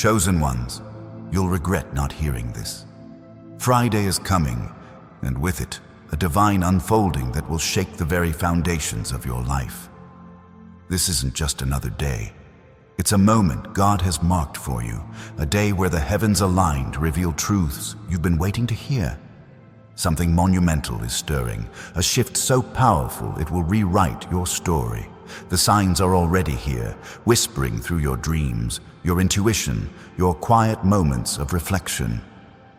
Chosen ones, you'll regret not hearing this. Friday is coming, and with it, a divine unfolding that will shake the very foundations of your life. This isn't just another day. It's a moment God has marked for you, a day where the heavens align to reveal truths you've been waiting to hear. Something monumental is stirring, a shift so powerful it will rewrite your story. The signs are already here, whispering through your dreams, your intuition, your quiet moments of reflection.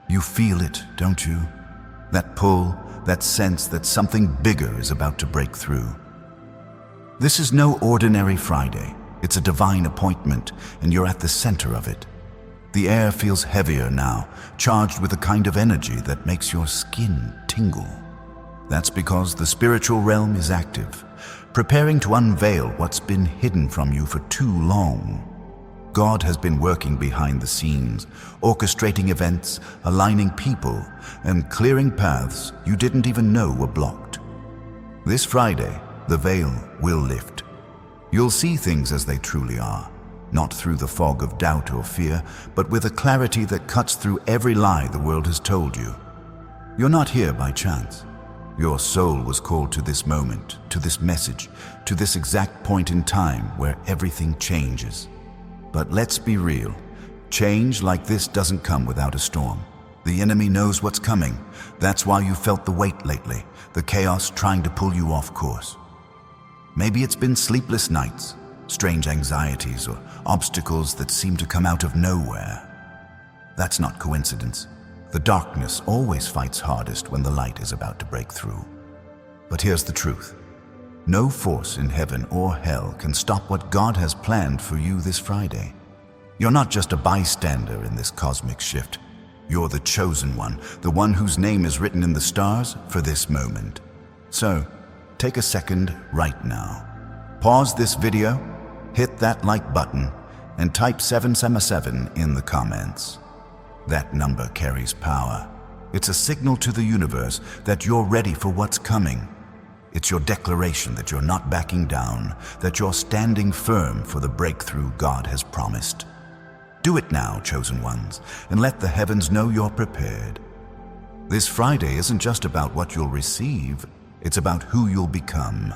You feel it, don't you? That pull, that sense that something bigger is about to break through. This is no ordinary Friday. It's a divine appointment, and you're at the center of it. The air feels heavier now, charged with a kind of energy that makes your skin tingle. That's because the spiritual realm is active, preparing to unveil what's been hidden from you for too long. God has been working behind the scenes, orchestrating events, aligning people, and clearing paths you didn't even know were blocked. This Friday, the veil will lift. You'll see things as they truly are, not through the fog of doubt or fear, but with a clarity that cuts through every lie the world has told you. You're not here by chance. Your soul was called to this moment, to this message, to this exact point in time where everything changes. But let's be real. Change like this doesn't come without a storm. The enemy knows what's coming. That's why you felt the weight lately, the chaos trying to pull you off course. Maybe it's been sleepless nights, strange anxieties, or obstacles that seem to come out of nowhere. That's not coincidence. The darkness always fights hardest when the light is about to break through. But here's the truth. No force in heaven or hell can stop what God has planned for you this Friday. You're not just a bystander in this cosmic shift. You're the chosen one, the one whose name is written in the stars for this moment. So, take a second right now. Pause this video, hit that like button, and type 777 in the comments. That number carries power. It's a signal to the universe that you're ready for what's coming. It's your declaration that you're not backing down, that you're standing firm for the breakthrough God has promised. Do it now, chosen ones, and let the heavens know you're prepared. This Friday isn't just about what you'll receive, it's about who you'll become.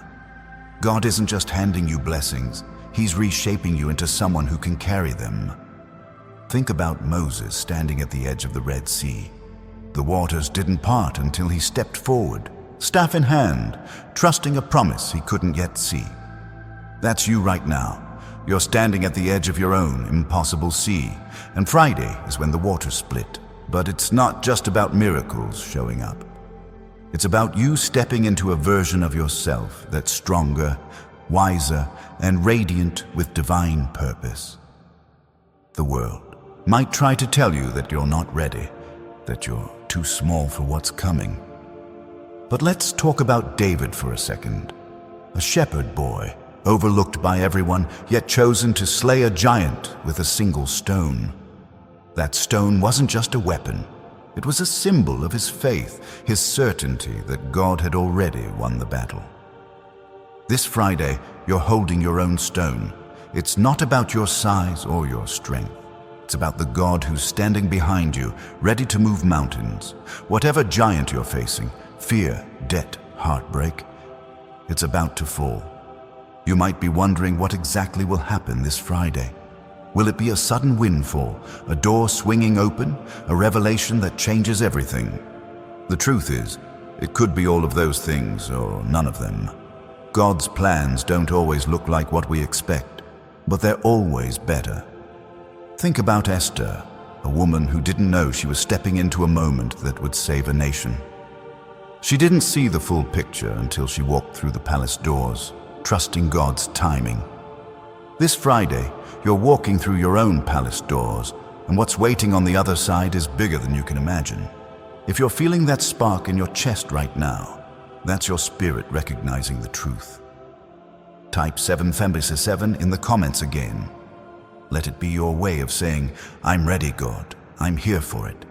God isn't just handing you blessings, He's reshaping you into someone who can carry them. Think about Moses standing at the edge of the Red Sea. The waters didn't part until he stepped forward, staff in hand, trusting a promise he couldn't yet see. That's you right now. You're standing at the edge of your own impossible sea, and Friday is when the waters split. But it's not just about miracles showing up. It's about you stepping into a version of yourself that's stronger, wiser, and radiant with divine purpose. The world might try to tell you that you're not ready, that you're too small for what's coming. But let's talk about David for a second. A shepherd boy, overlooked by everyone, yet chosen to slay a giant with a single stone. That stone wasn't just a weapon. It was a symbol of his faith, his certainty that God had already won the battle. This Friday, you're holding your own stone. It's not about your size or your strength. It's about the God who's standing behind you, ready to move mountains. Whatever giant you're facing, fear, debt, heartbreak, it's about to fall. You might be wondering what exactly will happen this Friday. Will it be a sudden windfall, a door swinging open, a revelation that changes everything? The truth is, it could be all of those things or none of them. God's plans don't always look like what we expect, but they're always better. Think about Esther, a woman who didn't know she was stepping into a moment that would save a nation. She didn't see the full picture until she walked through the palace doors, trusting God's timing. This Friday, you're walking through your own palace doors, and what's waiting on the other side is bigger than you can imagine. If you're feeling that spark in your chest right now, that's your spirit recognizing the truth. Type 777 in the comments again. Let it be your way of saying, I'm ready, God. I'm here for it.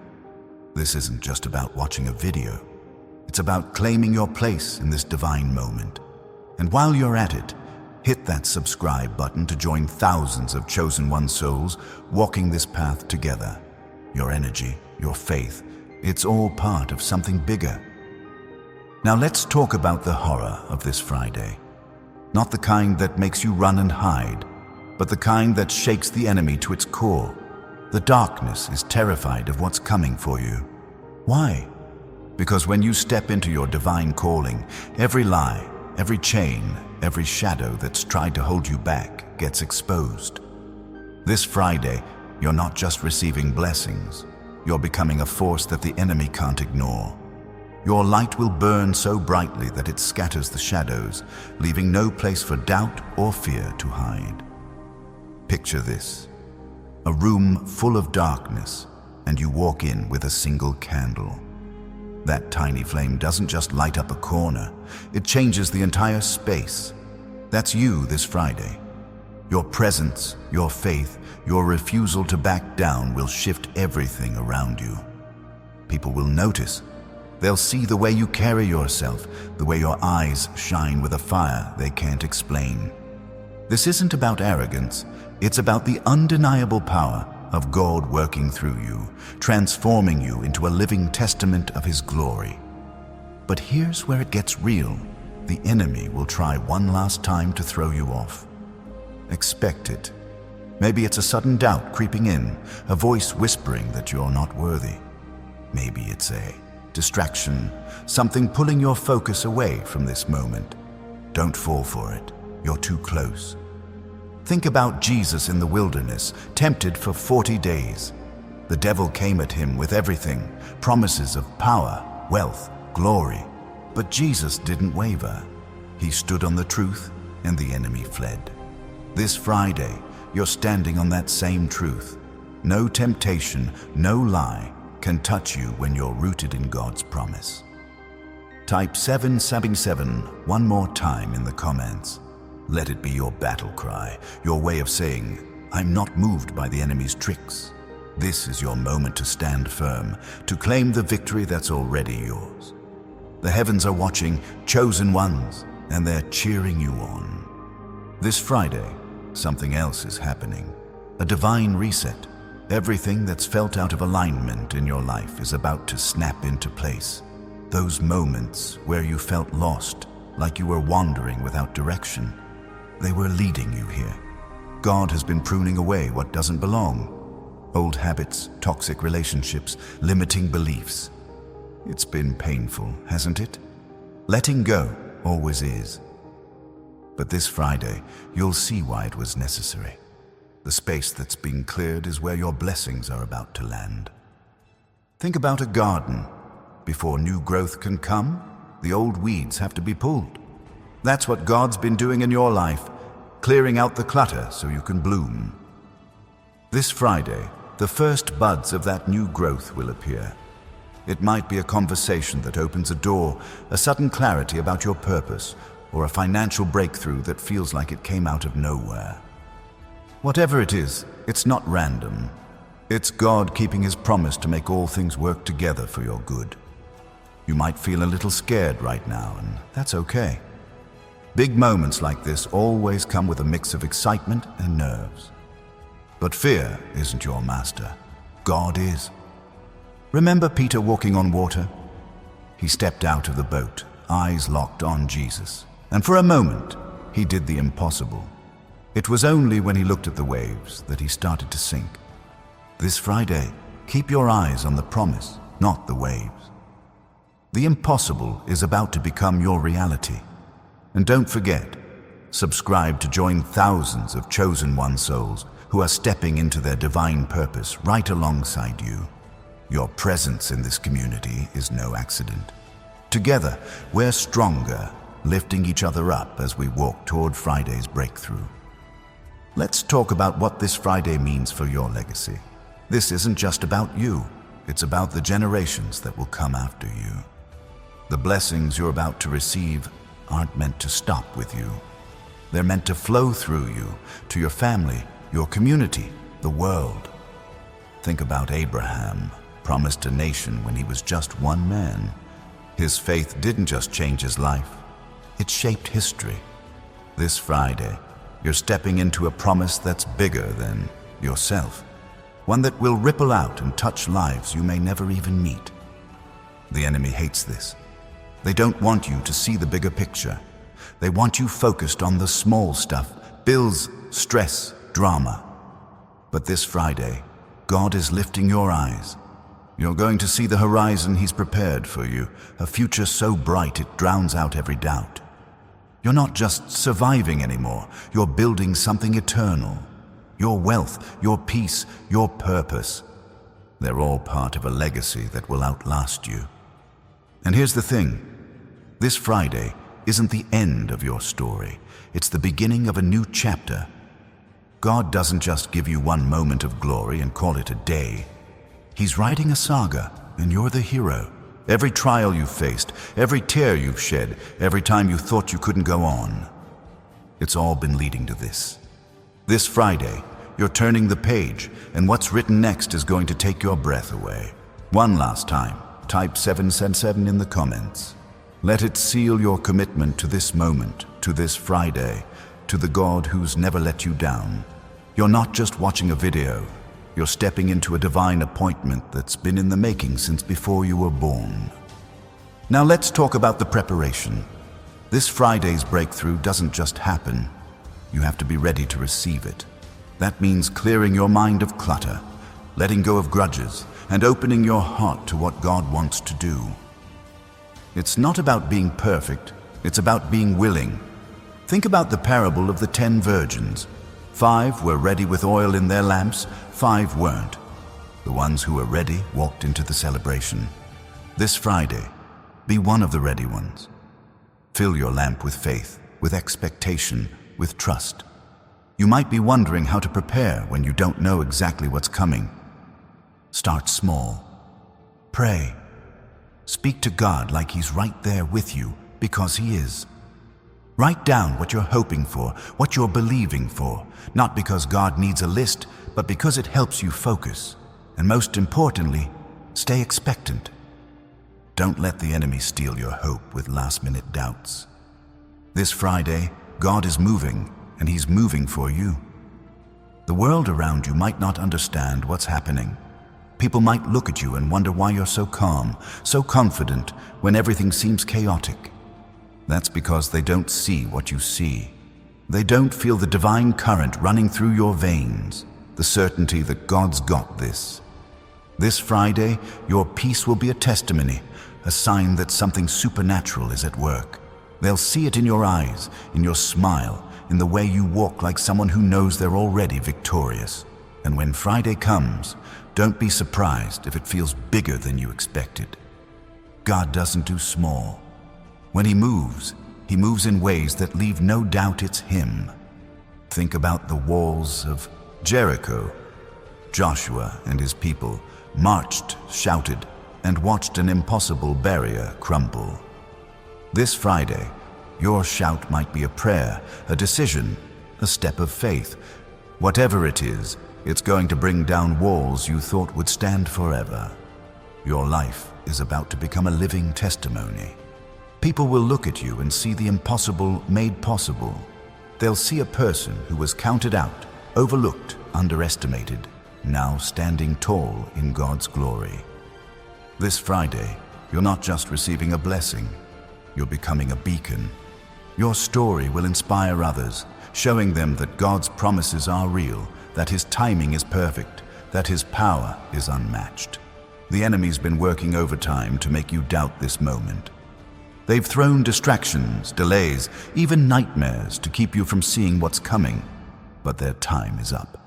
This isn't just about watching a video. It's about claiming your place in this divine moment. And while you're at it, hit that subscribe button to join thousands of chosen one souls walking this path together. Your energy, your faith, it's all part of something bigger. Now let's talk about the horror of this Friday. Not the kind that makes you run and hide, but the kind that shakes the enemy to its core. The darkness is terrified of what's coming for you. Why? Because when you step into your divine calling, every lie, every chain, every shadow that's tried to hold you back gets exposed. This Friday, you're not just receiving blessings, you're becoming a force that the enemy can't ignore. Your light will burn so brightly that it scatters the shadows, leaving no place for doubt or fear to hide. Picture this: a room full of darkness, and you walk in with a single candle. That tiny flame doesn't just light up a corner, it changes the entire space. That's you this Friday. Your presence, your faith, your refusal to back down will shift everything around you. People will notice. They'll see the way you carry yourself, the way your eyes shine with a fire they can't explain. This isn't about arrogance, it's about the undeniable power of God working through you, transforming you into a living testament of His glory. But here's where it gets real. The enemy will try one last time to throw you off. Expect it. Maybe it's a sudden doubt creeping in, a voice whispering that you're not worthy. Maybe it's a distraction, something pulling your focus away from this moment. Don't fall for it. You're too close. Think about Jesus in the wilderness, tempted for 40 days. The devil came at him with everything, promises of power, wealth, glory. But Jesus didn't waver. He stood on the truth, and the enemy fled. This Friday, you're standing on that same truth. No temptation, no lie can touch you when you're rooted in God's promise. Type 777 one more time in the comments. Let it be your battle cry, your way of saying, I'm not moved by the enemy's tricks. This is your moment to stand firm, to claim the victory that's already yours. The heavens are watching, chosen ones, and they're cheering you on. This Friday, something else is happening. A divine reset. Everything that's felt out of alignment in your life is about to snap into place. Those moments where you felt lost, like you were wandering without direction, they were leading you here. God has been pruning away what doesn't belong. Old habits, toxic relationships, limiting beliefs. It's been painful, hasn't it? Letting go always is. But this Friday, you'll see why it was necessary. The space that's being cleared is where your blessings are about to land. Think about a garden. Before new growth can come, the old weeds have to be pulled. That's what God's been doing in your life, clearing out the clutter so you can bloom. This Friday, the first buds of that new growth will appear. It might be a conversation that opens a door, a sudden clarity about your purpose, or a financial breakthrough that feels like it came out of nowhere. Whatever it is, it's not random. It's God keeping His promise to make all things work together for your good. You might feel a little scared right now, and that's okay. Big moments like this always come with a mix of excitement and nerves. But fear isn't your master. God is. Remember Peter walking on water? He stepped out of the boat, eyes locked on Jesus. And for a moment, he did the impossible. It was only when he looked at the waves that he started to sink. This Friday, keep your eyes on the promise, not the waves. The impossible is about to become your reality. And don't forget, subscribe to join thousands of chosen one souls who are stepping into their divine purpose right alongside you. Your presence in this community is no accident. Together, we're stronger, lifting each other up as we walk toward Friday's breakthrough. Let's talk about what this Friday means for your legacy. This isn't just about you, it's about the generations that will come after you. The blessings you're about to receive aren't meant to stop with you. They're meant to flow through you, to your family, your community, the world. Think about Abraham, promised a nation when he was just one man. His faith didn't just change his life, it shaped history. This Friday, you're stepping into a promise that's bigger than yourself, one that will ripple out and touch lives you may never even meet. The enemy hates this. They don't want you to see the bigger picture. They want you focused on the small stuff, bills, stress, drama. But this Friday, God is lifting your eyes. You're going to see the horizon He's prepared for you, a future so bright it drowns out every doubt. You're not just surviving anymore, you're building something eternal. Your wealth, your peace, your purpose, they're all part of a legacy that will outlast you. And here's the thing, this Friday isn't the end of your story, it's the beginning of a new chapter. God doesn't just give you one moment of glory and call it a day. He's writing a saga, and you're the hero. Every trial you've faced, every tear you've shed, every time you thought you couldn't go on, it's all been leading to this. This Friday, you're turning the page, and what's written next is going to take your breath away. One last time, type 777 in the comments. Let it seal your commitment to this moment, to this Friday, to the God who's never let you down. You're not just watching a video. You're stepping into a divine appointment that's been in the making since before you were born. Now let's talk about the preparation. This Friday's breakthrough doesn't just happen. You have to be ready to receive it. That means clearing your mind of clutter, letting go of grudges, and opening your heart to what God wants to do. It's not about being perfect, it's about being willing. Think about the parable of the 10 virgins. 5 were ready with oil in their lamps, 5 weren't. The ones who were ready walked into the celebration. This Friday, be one of the ready ones. Fill your lamp with faith, with expectation, with trust. You might be wondering how to prepare when you don't know exactly what's coming. Start small. Pray. Speak to God like He's right there with you, because He is. Write down what you're hoping for, what you're believing for, not because God needs a list, but because it helps you focus. And most importantly, stay expectant. Don't let the enemy steal your hope with last-minute doubts. This Friday, God is moving, and He's moving for you. The world around you might not understand what's happening. People might look at you and wonder why you're so calm, so confident, when everything seems chaotic. That's because they don't see what you see. They don't feel the divine current running through your veins, the certainty that God's got this. This Friday, your peace will be a testimony, a sign that something supernatural is at work. They'll see it in your eyes, in your smile, in the way you walk like someone who knows they're already victorious. And when Friday comes, don't be surprised if it feels bigger than you expected. God doesn't do small. When He moves in ways that leave no doubt it's Him. Think about the walls of Jericho. Joshua and his people marched, shouted, and watched an impossible barrier crumble. This Friday, your shout might be a prayer, a decision, a step of faith. Whatever it is, it's going to bring down walls you thought would stand forever. Your life is about to become a living testimony. People will look at you and see the impossible made possible. They'll see a person who was counted out, overlooked, underestimated, now standing tall in God's glory. This Friday, you're not just receiving a blessing, you're becoming a beacon. Your story will inspire others, showing them that God's promises are real, that His timing is perfect, that His power is unmatched. The enemy's been working overtime to make you doubt this moment. They've thrown distractions, delays, even nightmares to keep you from seeing what's coming, but their time is up.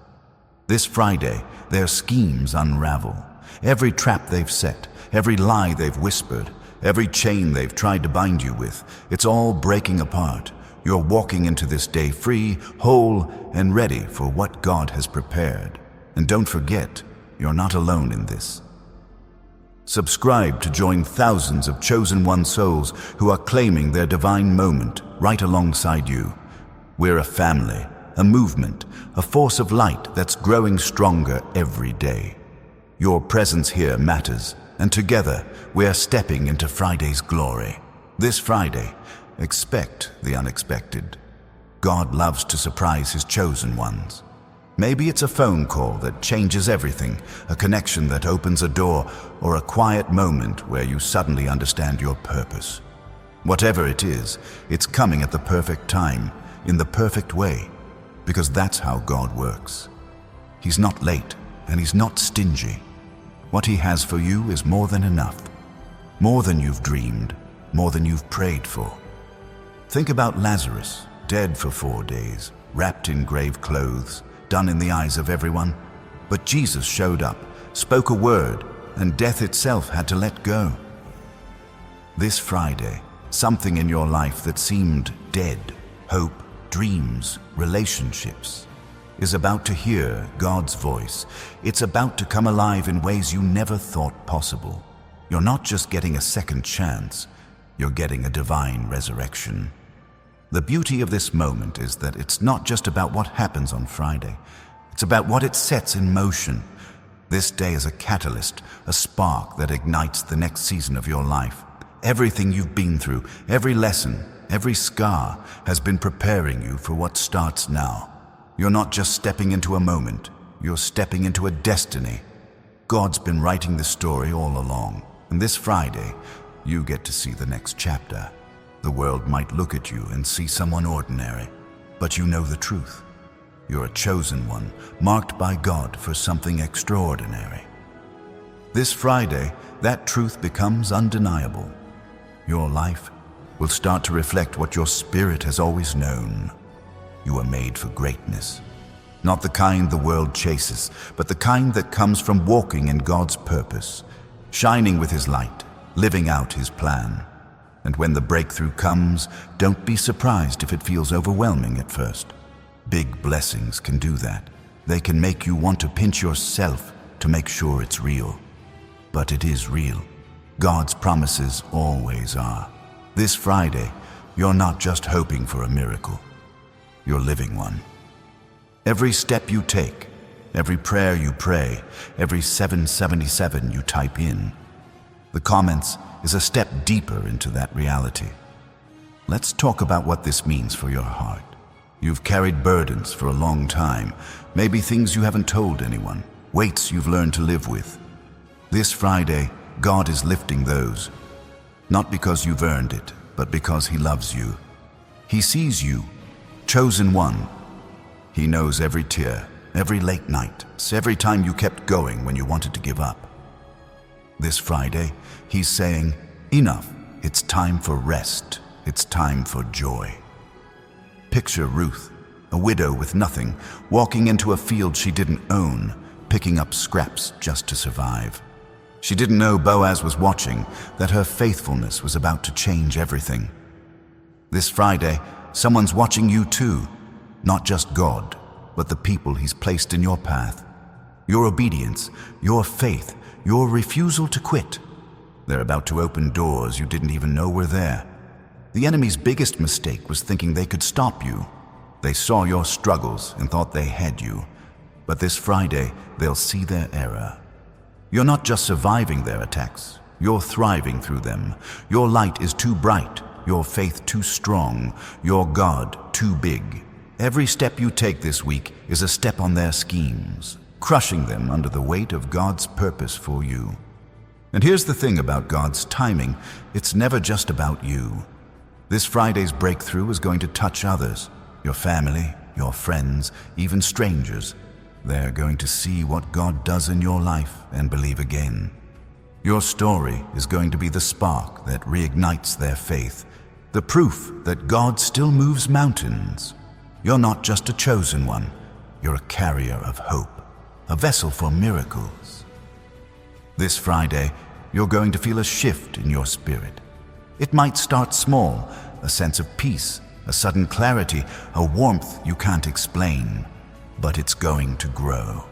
This Friday, their schemes unravel. Every trap they've set, every lie they've whispered, every chain they've tried to bind you with, it's all breaking apart. You're walking into this day free, whole, and ready for what God has prepared. And don't forget, you're not alone in this. Subscribe to join thousands of chosen one souls who are claiming their divine moment right alongside you. We're a family, a movement, a force of light that's growing stronger every day. Your presence here matters, and together we're stepping into Friday's glory. This Friday, expect the unexpected. God loves to surprise his chosen ones. Maybe it's a phone call that changes everything, a connection that opens a door, or a quiet moment where you suddenly understand your purpose. Whatever it is, it's coming at the perfect time, in the perfect way, because that's how God works. He's not late, and he's not stingy. What he has for you is more than enough, more than you've dreamed, more than you've prayed for. Think about Lazarus, dead for 4 days, wrapped in grave clothes, done in the eyes of everyone. But Jesus showed up, spoke a word, and death itself had to let go. This Friday, something in your life that seemed dead, hope, dreams, relationships, is about to hear God's voice. It's about to come alive in ways you never thought possible. You're not just getting a second chance, you're getting a divine resurrection. The beauty of this moment is that it's not just about what happens on Friday. It's about what it sets in motion. This day is a catalyst, a spark that ignites the next season of your life. Everything you've been through, every lesson, every scar has been preparing you for what starts now. You're not just stepping into a moment, you're stepping into a destiny. God's been writing the story all along, and this Friday, you get to see the next chapter. The world might look at you and see someone ordinary, but you know the truth. You're a chosen one, marked by God for something extraordinary. This Friday, that truth becomes undeniable. Your life will start to reflect what your spirit has always known. You are made for greatness. Not the kind the world chases, but the kind that comes from walking in God's purpose, shining with his light, living out his plan. And when the breakthrough comes, don't be surprised if it feels overwhelming at first. Big blessings can do that. They can make you want to pinch yourself to make sure it's real. But it is real. God's promises always are. This Friday, you're not just hoping for a miracle. You're living one. Every step you take, every prayer you pray, every 777 you type in, the comments is a step deeper into that reality. Let's talk about what this means for your heart. You've carried burdens for a long time, maybe things you haven't told anyone, weights you've learned to live with. This Friday, God is lifting those, not because you've earned it, but because he loves you. He sees you, chosen one. He knows every tear, every late night, every time you kept going when you wanted to give up. This Friday, he's saying, enough, it's time for rest, it's time for joy. Picture Ruth, a widow with nothing, walking into a field she didn't own, picking up scraps just to survive. She didn't know Boaz was watching, that her faithfulness was about to change everything. This Friday, someone's watching you too, not just God, but the people he's placed in your path. Your obedience, your faith, your refusal to quit. They're about to open doors you didn't even know were there. The enemy's biggest mistake was thinking they could stop you. They saw your struggles and thought they had you. But this Friday, they'll see their error. You're not just surviving their attacks, you're thriving through them. Your light is too bright, your faith too strong, your God too big. Every step you take this week is a step on their schemes, crushing them under the weight of God's purpose for you. And here's the thing about God's timing, it's never just about you. This Friday's breakthrough is going to touch others, your family, your friends, even strangers. They're going to see what God does in your life and believe again. Your story is going to be the spark that reignites their faith, the proof that God still moves mountains. You're not just a chosen one, you're a carrier of hope, a vessel for miracles. This Friday, you're going to feel a shift in your spirit. It might start small, a sense of peace, a sudden clarity, a warmth you can't explain, but it's going to grow.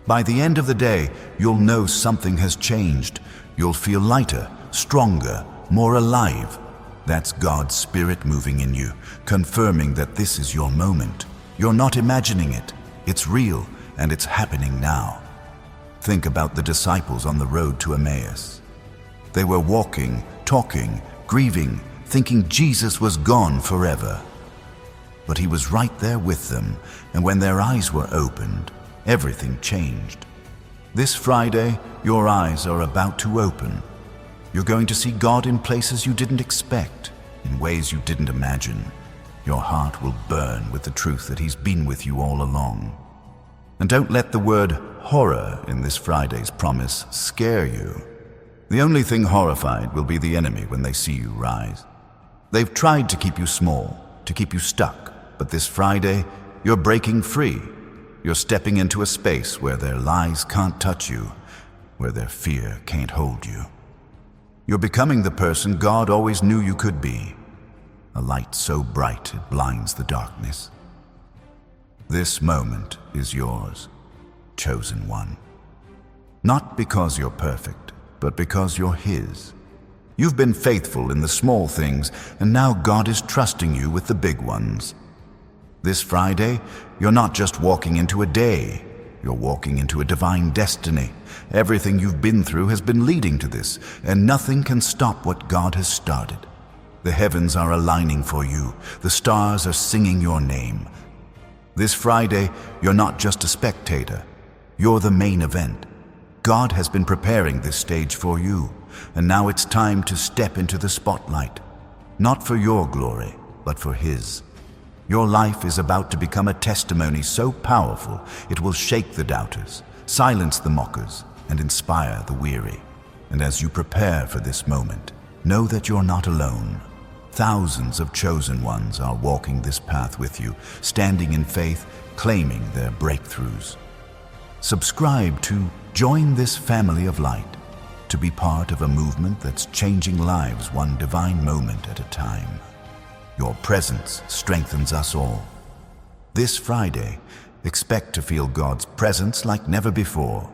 By the end of the day, you'll know something has changed. You'll feel lighter, stronger, more alive. That's God's Spirit moving in you, confirming that this is your moment. You're not imagining it. It's real, and it's happening now. Think about the disciples on the road to Emmaus. They were walking, talking, grieving, thinking Jesus was gone forever. but he was right there with them, and when their eyes were opened, everything changed. This Friday, your eyes are about to open. You're going to see God in places you didn't expect, in ways you didn't imagine. Your heart will burn with the truth that He's been with you all along. And don't let the word horror in this Friday's promise scare you. The only thing horrified will be the enemy when they see you rise. They've tried to keep you small, to keep you stuck, but this Friday, you're breaking free. You're stepping into a space where their lies can't touch you, where their fear can't hold you. You're becoming the person God always knew you could be, a light so bright it blinds the darkness. This moment is yours, chosen one. Not because you're perfect, but because you're His. You've been faithful in the small things, and now God is trusting you with the big ones. This Friday, you're not just walking into a day, you're walking into a divine destiny. Everything you've been through has been leading to this, and nothing can stop what God has started. The heavens are aligning for you. The stars are singing your name. This Friday, you're not just a spectator. You're the main event. God has been preparing this stage for you, and now it's time to step into the spotlight. Not for your glory, but for His. Your life is about to become a testimony so powerful it will shake the doubters, silence the mockers, and inspire the weary. And as you prepare for this moment, know that you're not alone. Thousands of chosen ones are walking this path with you, standing in faith, claiming their breakthroughs. Subscribe to Join This Family of Light to be part of a movement that's changing lives one divine moment at a time. Your presence strengthens us all. This Friday, expect to feel God's presence like never before.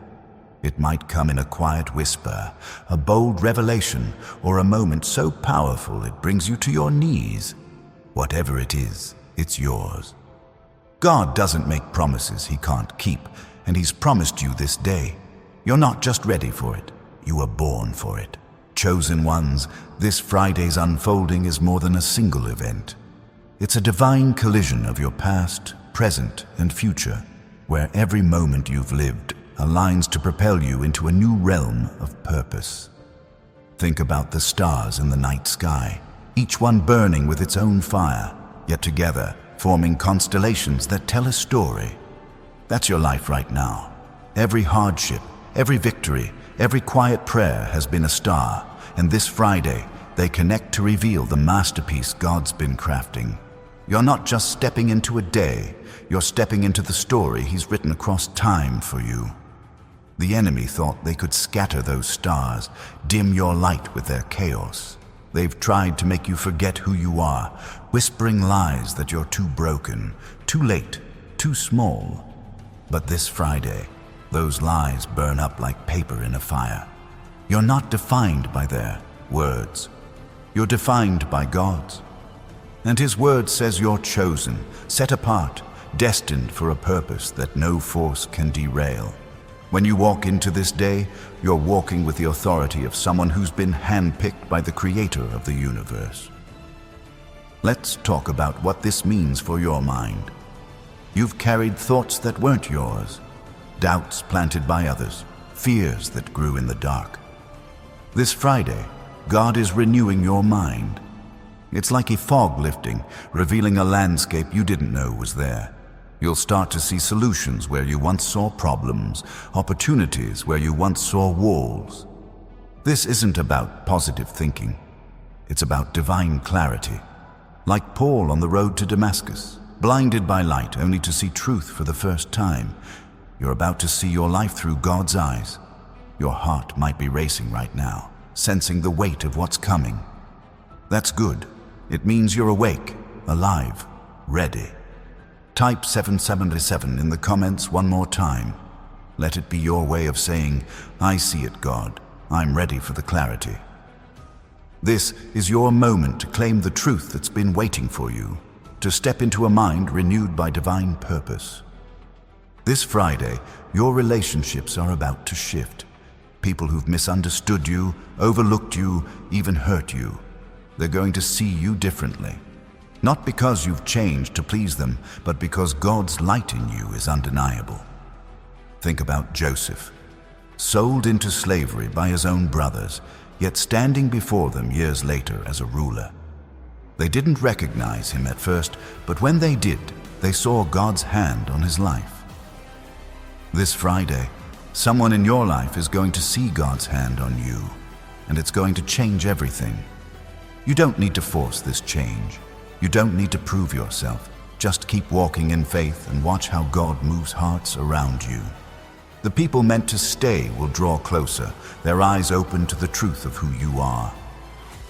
It might come in a quiet whisper, a bold revelation, or a moment so powerful it brings you to your knees. Whatever it is, it's yours. God doesn't make promises He can't keep, and He's promised you this day. You're not just ready for it, you were born for it. Chosen ones, this Friday's unfolding is more than a single event. It's a divine collision of your past, present, and future, where every moment you've lived aligns to propel you into a new realm of purpose. Think about the stars in the night sky, each one burning with its own fire, yet together forming constellations that tell a story. That's your life right now. Every hardship, every victory, every quiet prayer has been a star, and this Friday, they connect to reveal the masterpiece God's been crafting. You're not just stepping into a day, you're stepping into the story He's written across time for you. The enemy thought they could scatter those stars, dim your light with their chaos. They've tried to make you forget who you are, whispering lies that you're too broken, too late, too small. But this Friday, those lies burn up like paper in a fire. You're not defined by their words. You're defined by God's. And His word says you're chosen, set apart, destined for a purpose that no force can derail. When you walk into this day, you're walking with the authority of someone who's been handpicked by the Creator of the universe. Let's talk about what this means for your mind. You've carried thoughts that weren't yours, doubts planted by others, fears that grew in the dark. This Friday, God is renewing your mind. It's like a fog lifting, revealing a landscape you didn't know was there. You'll start to see solutions where you once saw problems, opportunities where you once saw walls. This isn't about positive thinking. It's about divine clarity. Like Paul on the road to Damascus, blinded by light only to see truth for the first time, you're about to see your life through God's eyes. Your heart might be racing right now, sensing the weight of what's coming. That's good. It means you're awake, alive, ready. Type 777 in the comments one more time. Let it be your way of saying, I see it, God. I'm ready for the clarity. This is your moment to claim the truth that's been waiting for you, to step into a mind renewed by divine purpose. This Friday, your relationships are about to shift. People who've misunderstood you, overlooked you, even hurt you, they're going to see you differently. Not because you've changed to please them, but because God's light in you is undeniable. Think about Joseph, sold into slavery by his own brothers, yet standing before them years later as a ruler. They didn't recognize him at first, but when they did, they saw God's hand on his life. This Friday, someone in your life is going to see God's hand on you, and it's going to change everything. You don't need to force this change. You don't need to prove yourself. Just keep walking in faith and watch how God moves hearts around you. The people meant to stay will draw closer, their eyes open to the truth of who you are.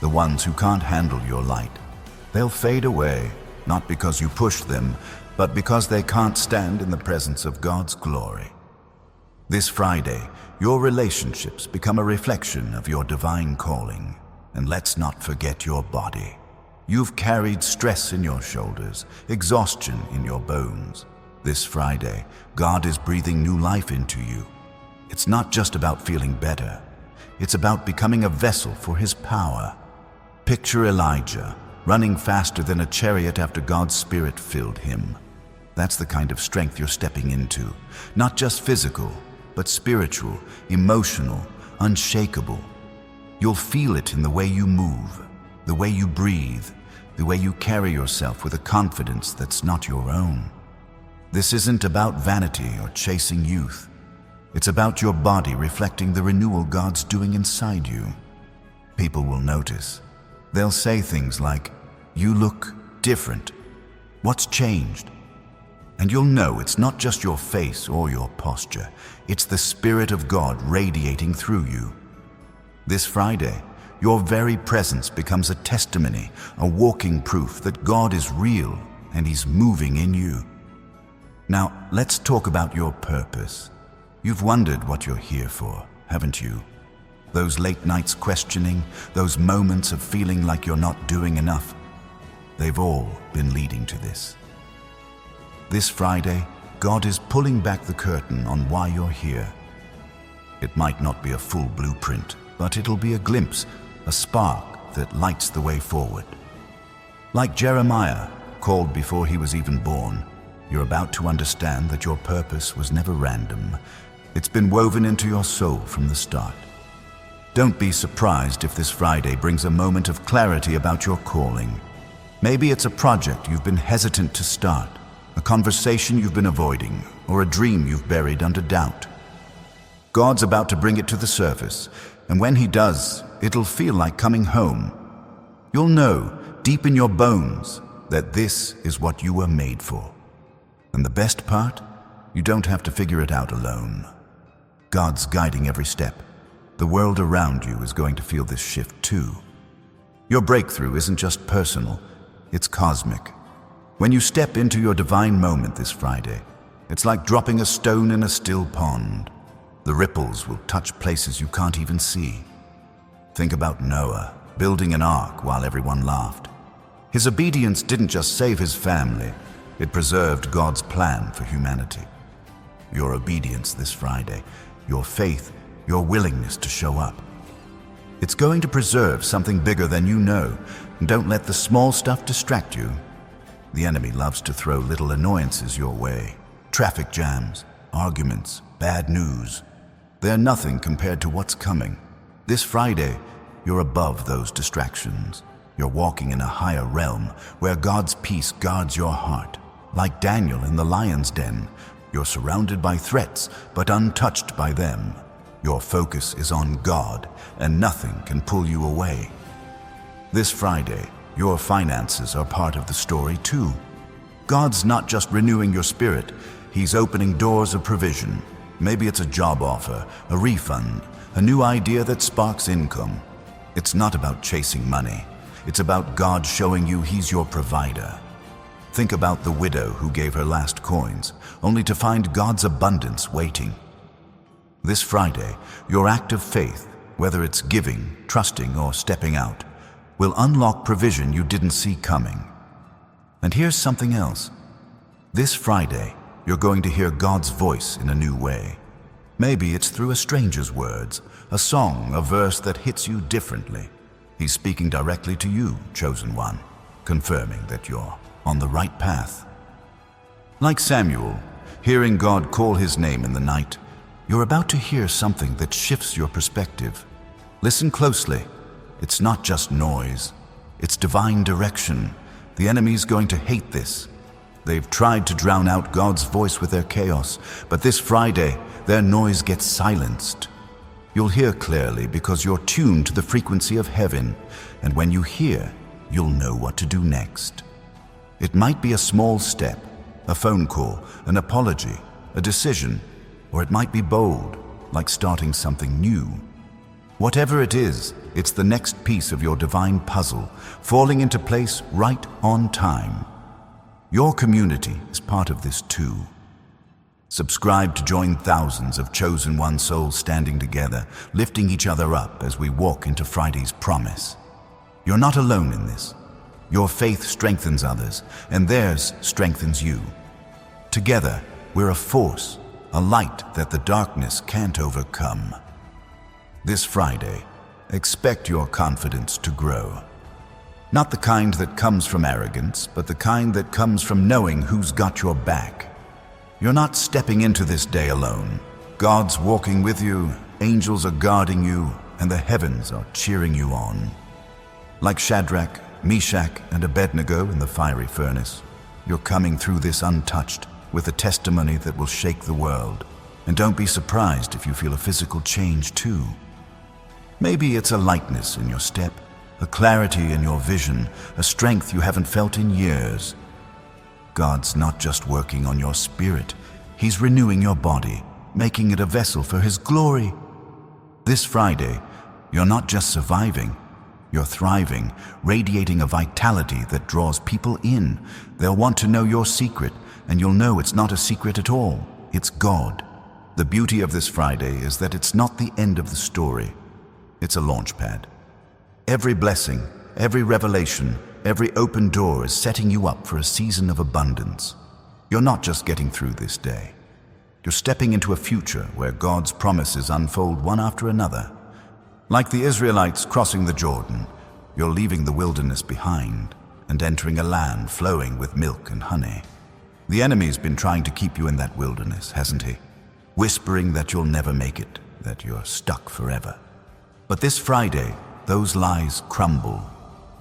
The ones who can't handle your light, they'll fade away, not because you pushed them, but because they can't stand in the presence of God's glory. This Friday, your relationships become a reflection of your divine calling. And let's not forget your body. You've carried stress in your shoulders, exhaustion in your bones. This Friday, God is breathing new life into you. It's not just about feeling better. It's about becoming a vessel for His power. Picture Elijah, running faster than a chariot after God's Spirit filled him. That's the kind of strength you're stepping into. Not just physical, but spiritual, emotional, unshakable. You'll feel it in the way you move, the way you breathe, the way you carry yourself with a confidence that's not your own. This isn't about vanity or chasing youth. It's about your body reflecting the renewal God's doing inside you. People will notice. They'll say things like, "You look different. What's changed?" And you'll know it's not just your face or your posture. It's the Spirit of God radiating through you. This Friday, your very presence becomes a testimony, a walking proof that God is real and He's moving in you. Now, let's talk about your purpose. You've wondered what you're here for, haven't you? Those late nights questioning, those moments of feeling like you're not doing enough, they've all been leading to this. This Friday, God is pulling back the curtain on why you're here. It might not be a full blueprint, but it'll be a glimpse, a spark that lights the way forward. Like Jeremiah, called before he was even born, you're about to understand that your purpose was never random. It's been woven into your soul from the start. Don't be surprised if this Friday brings a moment of clarity about your calling. Maybe it's a project you've been hesitant to start, a conversation you've been avoiding, or a dream you've buried under doubt. God's about to bring it to the surface, and when He does, it'll feel like coming home. You'll know, deep in your bones, that this is what you were made for. And the best part? You don't have to figure it out alone. God's guiding every step. The world around you is going to feel this shift too. Your breakthrough isn't just personal, it's cosmic. When you step into your divine moment this Friday, it's like dropping a stone in a still pond. The ripples will touch places you can't even see. Think about Noah, building an ark while everyone laughed. His obedience didn't just save his family, it preserved God's plan for humanity. Your obedience this Friday, your faith, your willingness to show up. It's going to preserve something bigger than you know, and don't let the small stuff distract you. The enemy loves to throw little annoyances your way. Traffic jams, arguments, bad news. They're nothing compared to what's coming. This Friday, you're above those distractions. You're walking in a higher realm where God's peace guards your heart. Like Daniel in the lion's den, you're surrounded by threats, but untouched by them. Your focus is on God, and nothing can pull you away. This Friday, your finances are part of the story too. God's not just renewing your spirit, He's opening doors of provision. Maybe it's a job offer, a refund, a new idea that sparks income. It's not about chasing money. It's about God showing you He's your provider. Think about the widow who gave her last coins, only to find God's abundance waiting. This Friday, your act of faith, whether it's giving, trusting, or stepping out, will unlock provision you didn't see coming. And here's something else. This Friday, you're going to hear God's voice in a new way. Maybe it's through a stranger's words, a song, a verse that hits you differently. He's speaking directly to you, chosen one. confirming that you're on the right path. Like Samuel, hearing God call his name in the night, you're about to hear something that shifts your perspective. Listen closely. It's not just noise. It's divine direction. The enemy's going to hate this. They've tried to drown out God's voice with their chaos, but this Friday, their noise gets silenced. You'll hear clearly because you're tuned to the frequency of heaven, and when you hear, you'll know what to do next. It might be a small step, a phone call, an apology, a decision, or it might be bold, like starting something new. Whatever it is, it's the next piece of your divine puzzle, falling into place right on time. Your community is part of this too. Subscribe to join thousands of chosen one souls standing together, lifting each other up as we walk into Friday's promise. You're not alone in this. Your faith strengthens others, and theirs strengthens you. Together, we're a force, a light that the darkness can't overcome. This Friday, expect your confidence to grow. Not the kind that comes from arrogance, but the kind that comes from knowing who's got your back. You're not stepping into this day alone. God's walking with you, angels are guarding you, and the heavens are cheering you on. Like Shadrach, Meshach, and Abednego in the fiery furnace, you're coming through this untouched, with a testimony that will shake the world. And don't be surprised if you feel a physical change too. Maybe it's a lightness in your step, a clarity in your vision, a strength you haven't felt in years. God's not just working on your spirit, He's renewing your body, making it a vessel for His glory. This Friday, you're not just surviving, you're thriving, radiating a vitality that draws people in. They'll want to know your secret, and you'll know it's not a secret at all. It's God. The beauty of this Friday is that it's not the end of the story. It's a launch pad. Every blessing, every revelation, every open door is setting you up for a season of abundance. You're not just getting through this day. You're stepping into a future where God's promises unfold one after another. Like the Israelites crossing the Jordan, you're leaving the wilderness behind and entering a land flowing with milk and honey. The enemy's been trying to keep you in that wilderness, hasn't he? Whispering that you'll never make it, that you're stuck forever. But this Friday, those lies crumble.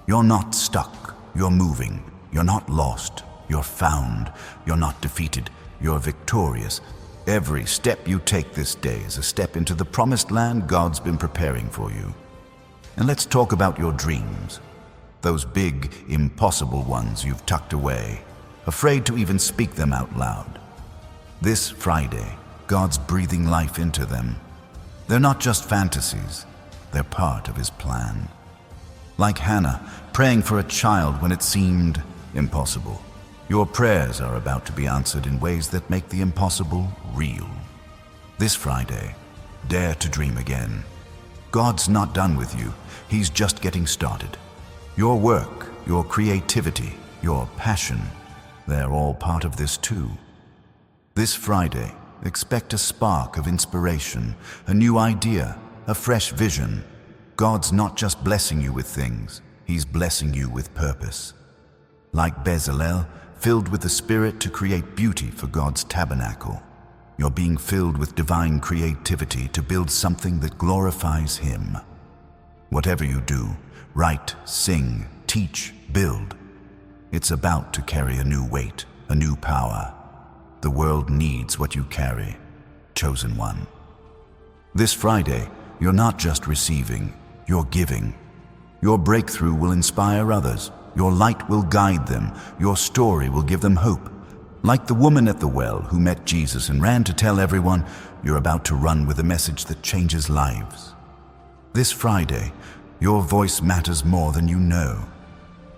You're not stuck, you're moving. You're not lost, you're found. You're not defeated, you're victorious. Every step you take this day is a step into the promised land God's been preparing for you. And let's talk about your dreams. Those big, impossible ones you've tucked away, afraid to even speak them out loud. This Friday, God's breathing life into them. They're not just fantasies, they're part of His plan. Like Hannah, praying for a child when it seemed impossible. Your prayers are about to be answered in ways that make the impossible real. This Friday, dare to dream again. God's not done with you, He's just getting started. Your work, your creativity, your passion, they're all part of this too. This Friday, expect a spark of inspiration, a new idea, a fresh vision. God's not just blessing you with things, He's blessing you with purpose. Like Bezalel, filled with the Spirit to create beauty for God's tabernacle. You're being filled with divine creativity to build something that glorifies Him. Whatever you do, write, sing, teach, build, it's about to carry a new weight, a new power. The world needs what you carry, chosen one. This Friday, you're not just receiving, you're giving. Your breakthrough will inspire others. Your light will guide them. Your story will give them hope. Like the woman at the well who met Jesus and ran to tell everyone, you're about to run with a message that changes lives. This Friday, your voice matters more than you know.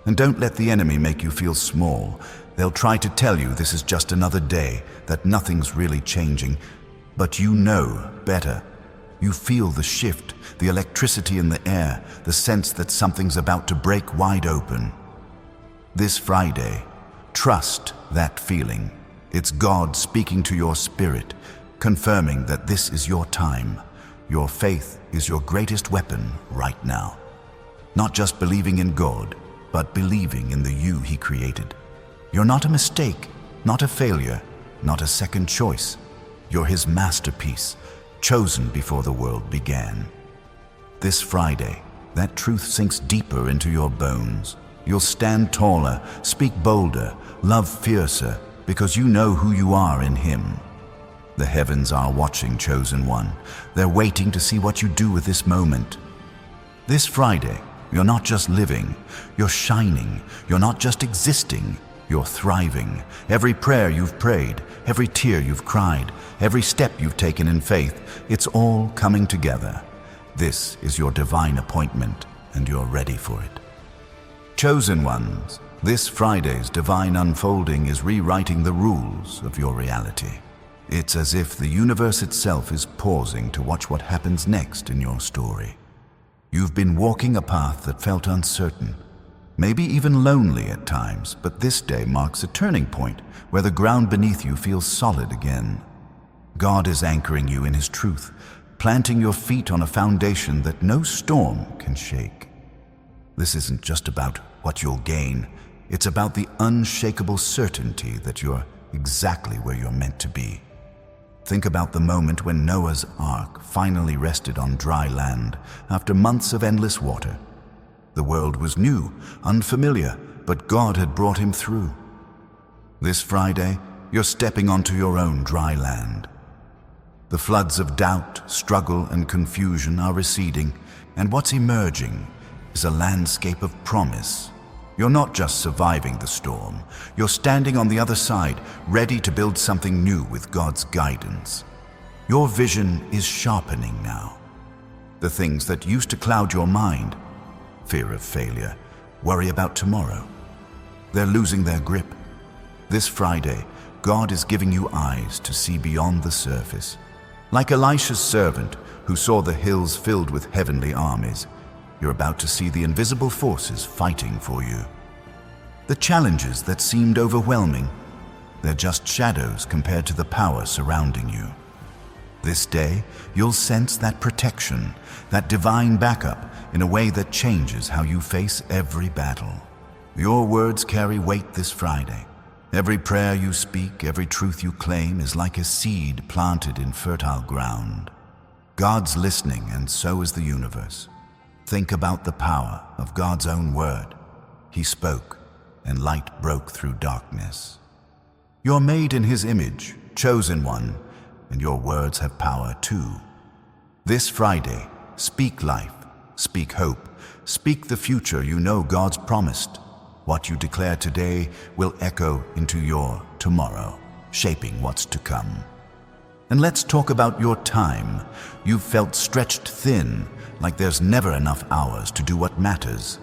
And don't let the enemy make you feel small. They'll try to tell you this is just another day, that nothing's really changing. But you know better. You feel the shift, the electricity in the air, the sense that something's about to break wide open. This Friday, trust that feeling. It's God speaking to your spirit, confirming that this is your time. Your faith is your greatest weapon right now. Not just believing in God, but believing in the you He created. You're not a mistake, not a failure, not a second choice. You're His masterpiece, chosen before the world began. This Friday, that truth sinks deeper into your bones. You'll stand taller, speak bolder, love fiercer, because you know who you are in Him. The heavens are watching, chosen one. They're waiting to see what you do with this moment. This Friday, you're not just living, you're shining. You're not just existing, you're thriving. Every prayer you've prayed, every tear you've cried, every step you've taken in faith, it's all coming together. This is your divine appointment, and you're ready for it. Chosen ones, this Friday's divine unfolding is rewriting the rules of your reality. It's as if the universe itself is pausing to watch what happens next in your story. You've been walking a path that felt uncertain, maybe even lonely at times, but this day marks a turning point where the ground beneath you feels solid again. God is anchoring you in His truth, planting your feet on a foundation that no storm can shake. This isn't just about what you'll gain, it's about the unshakable certainty that you're exactly where you're meant to be. Think about the moment when Noah's Ark finally rested on dry land after months of endless water. The world was new, unfamiliar, but God had brought him through. This Friday, you're stepping onto your own dry land. The floods of doubt, struggle, and confusion are receding, and what's emerging is a landscape of promise. You're not just surviving the storm, you're standing on the other side, ready to build something new with God's guidance. Your vision is sharpening now. The things that used to cloud your mind, fear of failure, worry about tomorrow, they're losing their grip. This Friday, God is giving you eyes to see beyond the surface. Like Elisha's servant who saw the hills filled with heavenly armies, you're about to see the invisible forces fighting for you. The challenges that seemed overwhelming, they're just shadows compared to the power surrounding you. This day, you'll sense that protection, that divine backup in a way that changes how you face every battle. Your words carry weight this Friday. Every prayer you speak, every truth you claim is like a seed planted in fertile ground. God's listening, and so is the universe. Think about the power of God's own word. He spoke, and light broke through darkness. You're made in His image, chosen one, and your words have power too. This Friday, speak life, speak hope, speak the future you know God's promised. What you declare today will echo into your tomorrow, shaping what's to come. And let's talk about your time. You've felt stretched thin, like there's never enough hours to do what matters.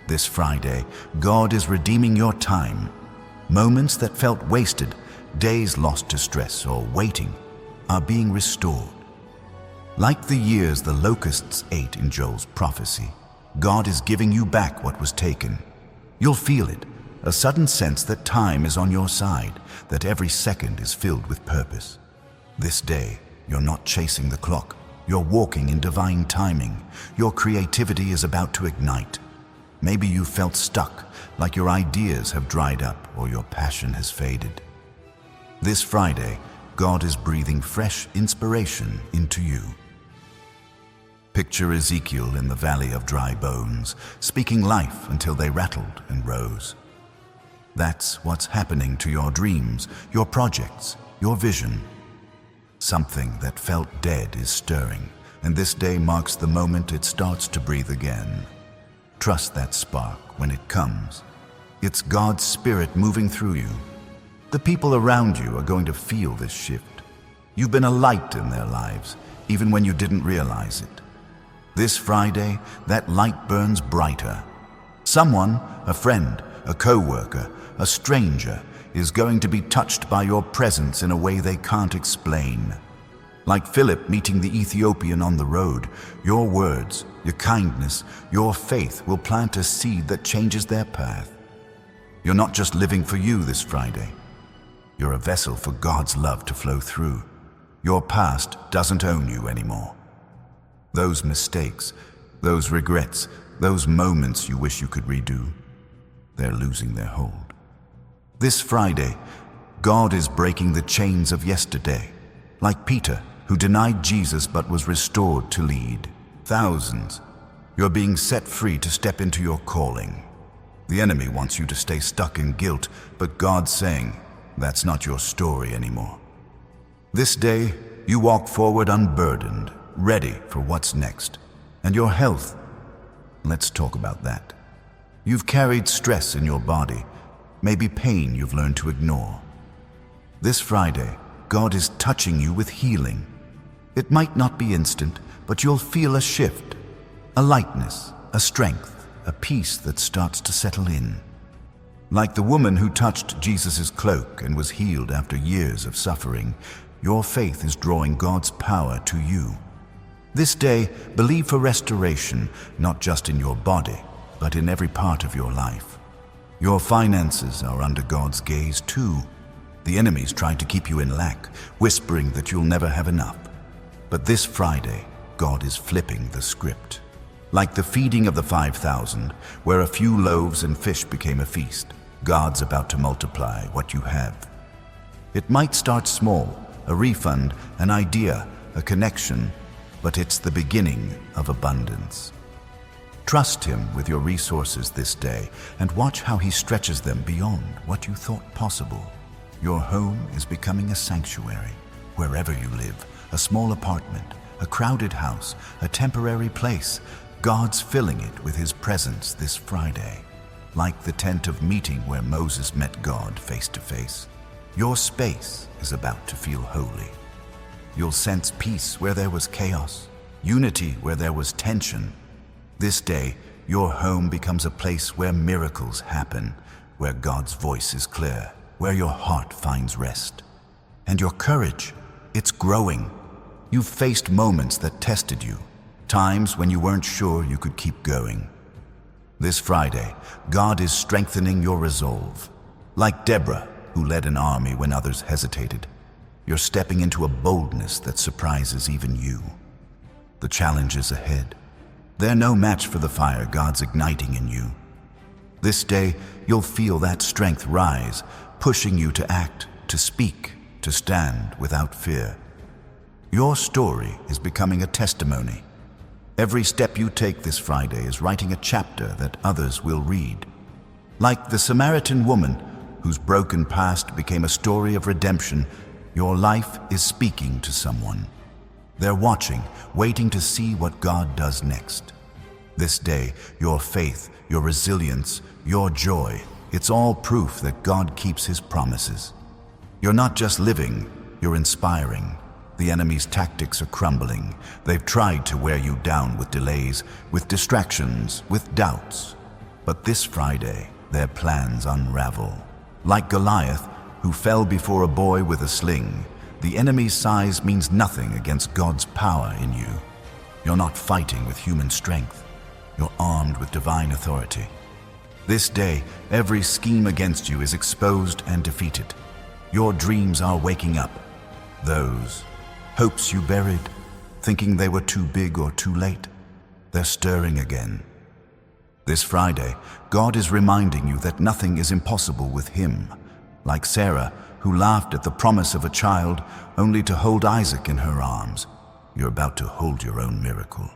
This Friday, God is redeeming your time. Moments that felt wasted, days lost to stress or waiting, are being restored. Like the years the locusts ate in Joel's prophecy, God is giving you back what was taken. You'll feel it, a sudden sense that time is on your side, that every second is filled with purpose. This day, you're not chasing the clock. You're walking in divine timing. Your creativity is about to ignite. Maybe you felt stuck, like your ideas have dried up or your passion has faded. This Friday, God is breathing fresh inspiration into you. Picture Ezekiel in the valley of dry bones, speaking life until they rattled and rose. That's what's happening to your dreams, your projects, your vision. Something that felt dead is stirring, and this day marks the moment it starts to breathe again. Trust that spark when it comes. It's God's Spirit moving through you. The people around you are going to feel this shift. You've been a light in their lives, even when you didn't realize it. This Friday, that light burns brighter. Someone, a friend, a co-worker, a stranger, is going to be touched by your presence in a way they can't explain. Like Philip meeting the Ethiopian on the road, your words, your kindness, your faith will plant a seed that changes their path. You're not just living for you this Friday. You're a vessel for God's love to flow through. Your past doesn't own you anymore. Those mistakes, those regrets, those moments you wish you could redo, they're losing their hold. This Friday, God is breaking the chains of yesterday, like Peter, who denied Jesus but was restored to lead thousands. You're being set free to step into your calling. The enemy wants you to stay stuck in guilt, but God's saying, that's not your story anymore. This day, you walk forward unburdened, ready for what's next. And your health, let's talk about that. You've carried stress in your body, maybe pain you've learned to ignore. This Friday, God is touching you with healing. It might not be instant, but you'll feel a shift, a lightness, a strength, a peace that starts to settle in. Like the woman who touched Jesus' cloak and was healed after years of suffering, your faith is drawing God's power to you. This day, believe for restoration, not just in your body, but in every part of your life. Your finances are under God's gaze too. The enemy's tried to keep you in lack, whispering that you'll never have enough. But this Friday, God is flipping the script. Like the feeding of the 5,000, where a few loaves and fish became a feast, God's about to multiply what you have. It might start small, a refund, an idea, a connection, but it's the beginning of abundance. Trust Him with your resources this day and watch how He stretches them beyond what you thought possible. Your home is becoming a sanctuary. Wherever you live, a small apartment, a crowded house, a temporary place, God's filling it with His presence this Friday. Like the tent of meeting where Moses met God face to face, your space is about to feel holy. You'll sense peace where there was chaos, unity where there was tension. This day, your home becomes a place where miracles happen, where God's voice is clear, where your heart finds rest. And your courage, it's growing. You've faced moments that tested you, times when you weren't sure you could keep going. This Friday, God is strengthening your resolve. Like Deborah, who led an army when others hesitated, you're stepping into a boldness that surprises even you. The challenges ahead, they're no match for the fire God's igniting in you. This day, you'll feel that strength rise, pushing you to act, to speak, to stand without fear. Your story is becoming a testimony. Every step you take this Friday is writing a chapter that others will read. Like the Samaritan woman, whose broken past became a story of redemption, your life is speaking to someone. They're watching, waiting to see what God does next. This day, your faith, your resilience, your joy, it's all proof that God keeps His promises. You're not just living, you're inspiring. The enemy's tactics are crumbling. They've tried to wear you down with delays, with distractions, with doubts. But this Friday, their plans unravel. Like Goliath, who fell before a boy with a sling, the enemy's size means nothing against God's power in you. You're not fighting with human strength. You're armed with divine authority. This day, every scheme against you is exposed and defeated. Your dreams are waking up. Those hopes you buried, thinking they were too big or too late, they're stirring again. This Friday, God is reminding you that nothing is impossible with Him. Like Sarah, who laughed at the promise of a child only to hold Isaac in her arms, you're about to hold your own miracle.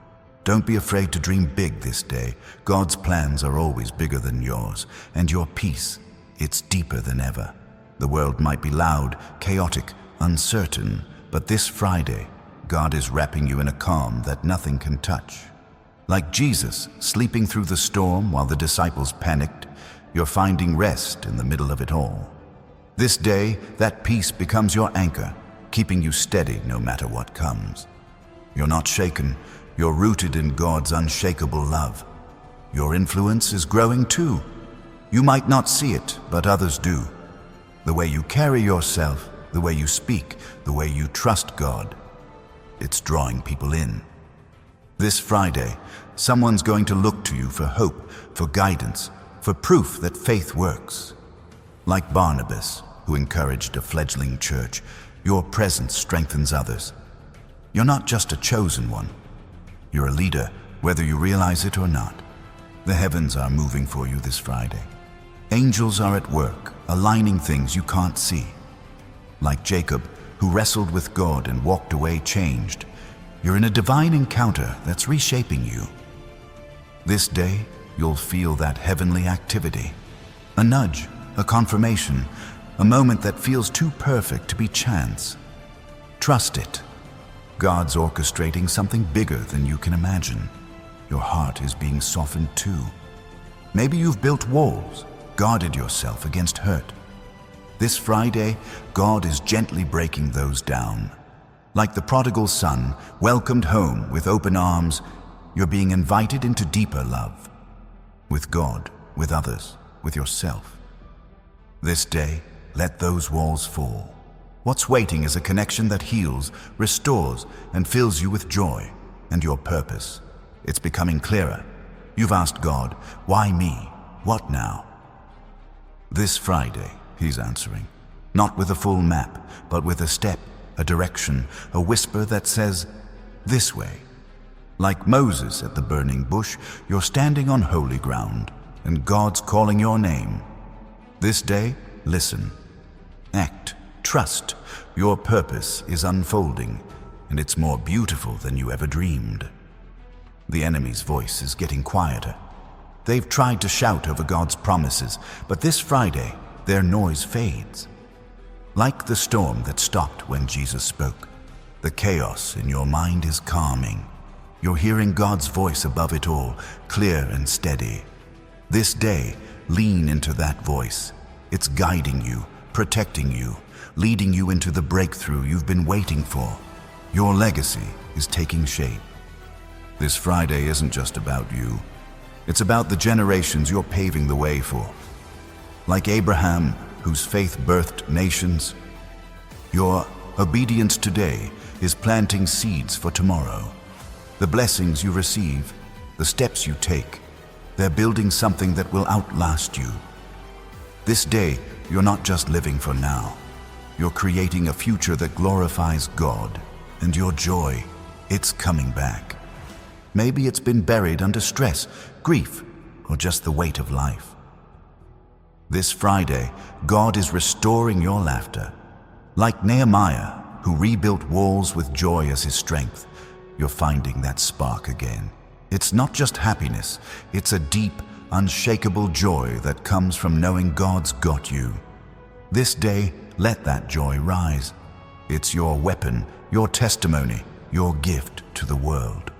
Don't be afraid to dream big this day. God's plans are always bigger than yours, and your peace, it's deeper than ever. The world might be loud, chaotic, uncertain, but this Friday, God is wrapping you in a calm that nothing can touch. Like Jesus, sleeping through the storm while the disciples panicked, you're finding rest in the middle of it all. This day, that peace becomes your anchor, keeping you steady no matter what comes. You're not shaken. You're rooted in God's unshakable love. Your influence is growing too. You might not see it, but others do. The way you carry yourself, the way you speak, the way you trust God, it's drawing people in. This Friday, someone's going to look to you for hope, for guidance, for proof that faith works. Like Barnabas, who encouraged a fledgling church, your presence strengthens others. You're not just a chosen one. You're a leader, whether you realize it or not. The heavens are moving for you this Friday. Angels are at work, aligning things you can't see. Like Jacob, who wrestled with God and walked away changed, you're in a divine encounter that's reshaping you. This day, you'll feel that heavenly activity. A nudge, a confirmation, a moment that feels too perfect to be chance. Trust it. God's orchestrating something bigger than you can imagine. Your heart is being softened too. Maybe you've built walls, guarded yourself against hurt. This Friday, God is gently breaking those down. Like the prodigal son, welcomed home with open arms, you're being invited into deeper love. With God, with others, with yourself. This day, let those walls fall. What's waiting is a connection that heals, restores, and fills you with joy and your purpose. It's becoming clearer. You've asked God, why me? What now? This Friday, He's answering. Not with a full map, but with a step, a direction, a whisper that says, this way. Like Moses at the burning bush, you're standing on holy ground, and God's calling your name. This day, listen, act, trust. Your purpose is unfolding, and it's more beautiful than you ever dreamed. The enemy's voice is getting quieter. They've tried to shout over God's promises, but this Friday, their noise fades. Like the storm that stopped when Jesus spoke, the chaos in your mind is calming. You're hearing God's voice above it all, clear and steady. This day, lean into that voice. It's guiding you, protecting you, leading you into the breakthrough you've been waiting for. Your legacy is taking shape. This Friday isn't just about you. It's about the generations you're paving the way for. Like Abraham, whose faith birthed nations, your obedience today is planting seeds for tomorrow. The blessings you receive, the steps you take, they're building something that will outlast you. This day, you're not just living for now. You're creating a future that glorifies God, and your joy, it's coming back. Maybe it's been buried under stress, grief, or just the weight of life. This Friday, God is restoring your laughter. Like Nehemiah, who rebuilt walls with joy as his strength, you're finding that spark again. It's not just happiness, it's a deep, unshakable joy that comes from knowing God's got you. This day, let that joy rise. It's your weapon, your testimony, your gift to the world.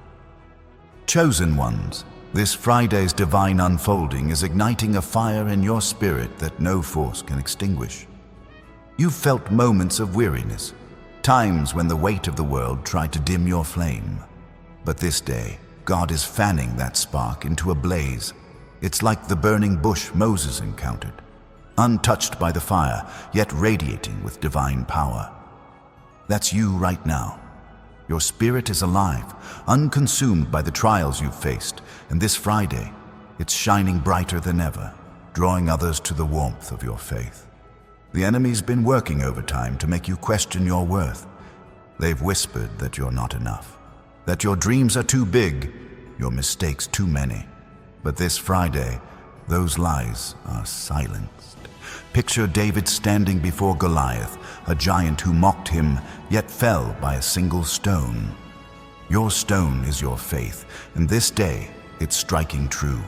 Chosen ones, this Friday's divine unfolding is igniting a fire in your spirit that no force can extinguish. You've felt moments of weariness, times when the weight of the world tried to dim your flame. But this day, God is fanning that spark into a blaze. It's like the burning bush Moses encountered, untouched by the fire, yet radiating with divine power. That's you right now. Your spirit is alive, unconsumed by the trials you've faced, and this Friday, it's shining brighter than ever, drawing others to the warmth of your faith. The enemy's been working overtime to make you question your worth. They've whispered that you're not enough, that your dreams are too big, your mistakes too many. But this Friday, those lies are silenced. Picture David standing before Goliath, a giant who mocked him, yet fell by a single stone. Your stone is your faith, and this day it's striking true.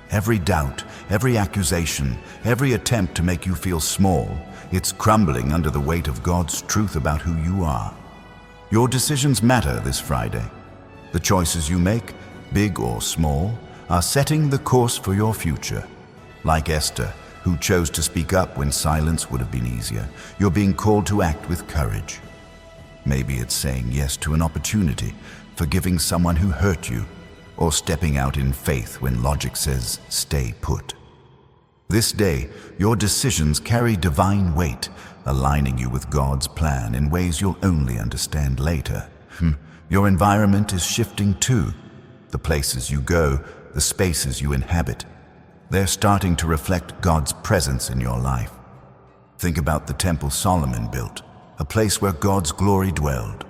Every doubt, every accusation, every attempt to make you feel small, it's crumbling under the weight of God's truth about who you are. Your decisions matter this Friday. The choices you make, big or small, are setting the course for your future. Like Esther, who chose to speak up when silence would have been easier, you're being called to act with courage. Maybe it's saying yes to an opportunity, forgiving someone who hurt you, or stepping out in faith when logic says, stay put. This day, your decisions carry divine weight, aligning you with God's plan in ways you'll only understand later. Your environment is shifting too. The places you go, the spaces you inhabit, they're starting to reflect God's presence in your life. Think about the temple Solomon built, a place where God's glory dwelled.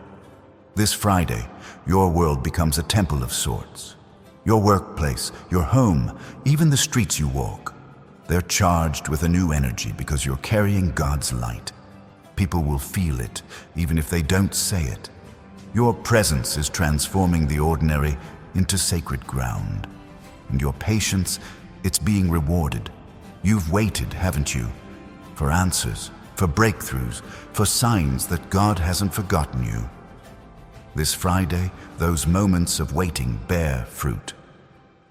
This Friday, your world becomes a temple of sorts. Your workplace, your home, even the streets you walk. They're charged with a new energy because you're carrying God's light. People will feel it, even if they don't say it. Your presence is transforming the ordinary into sacred ground. And your patience, it's being rewarded. You've waited, haven't you? For answers, for breakthroughs, for signs that God hasn't forgotten you. This Friday, those moments of waiting bear fruit.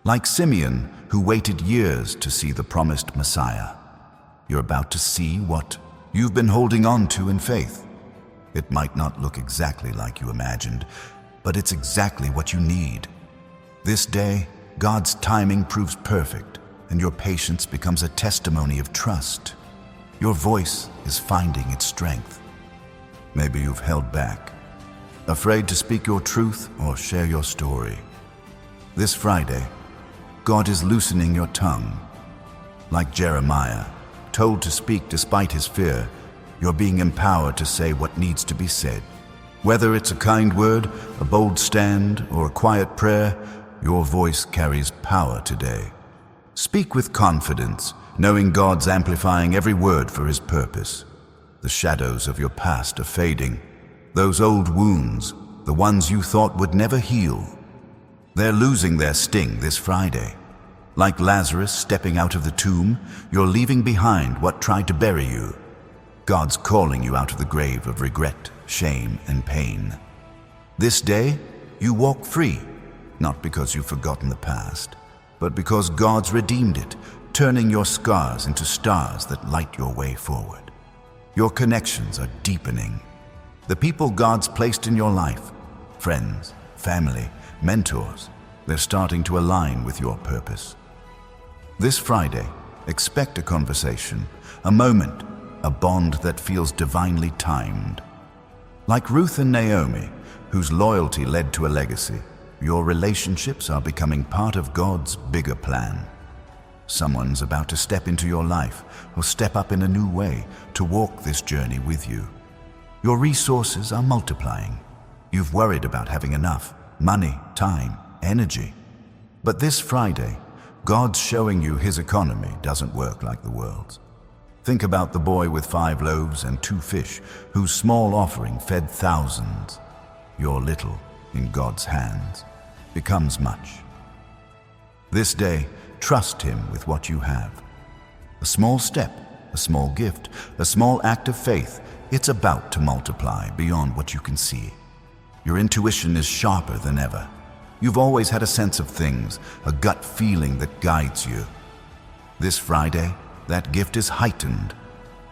Like Simeon, who waited years to see the promised Messiah, you're about to see what you've been holding on to in faith. It might not look exactly like you imagined, but it's exactly what you need. This day, God's timing proves perfect, and your patience becomes a testimony of trust. Your voice is finding its strength. Maybe you've held back, afraid to speak your truth or share your story. This Friday, God is loosening your tongue. Like Jeremiah, told to speak despite his fear, you're being empowered to say what needs to be said. Whether it's a kind word, a bold stand, or a quiet prayer, your voice carries power today. Speak with confidence, knowing God's amplifying every word for his purpose. The shadows of your past are fading. Those old wounds, the ones you thought would never heal, they're losing their sting this Friday. Like Lazarus stepping out of the tomb, you're leaving behind what tried to bury you. God's calling you out of the grave of regret, shame, and pain. This day, you walk free, not because you've forgotten the past, but because God's redeemed it, turning your scars into stars that light your way forward. Your connections are deepening. The people God's placed in your life, friends, family, mentors, they're starting to align with your purpose. This Friday, expect a conversation, a moment, a bond that feels divinely timed. Like Ruth and Naomi, whose loyalty led to a legacy, your relationships are becoming part of God's bigger plan. Someone's about to step into your life or step up in a new way to walk this journey with you. Your resources are multiplying. You've worried about having enough money, time, energy. But this Friday, God's showing you his economy doesn't work like the world's. Think about the boy with 5 loaves and 2 fish, whose small offering fed thousands. Your little, in God's hands, becomes much. This day, trust him with what you have. A small step, a small gift, a small act of faith, it's about to multiply beyond what you can see. Your intuition is sharper than ever. You've always had a sense of things, a gut feeling that guides you. This Friday, that gift is heightened.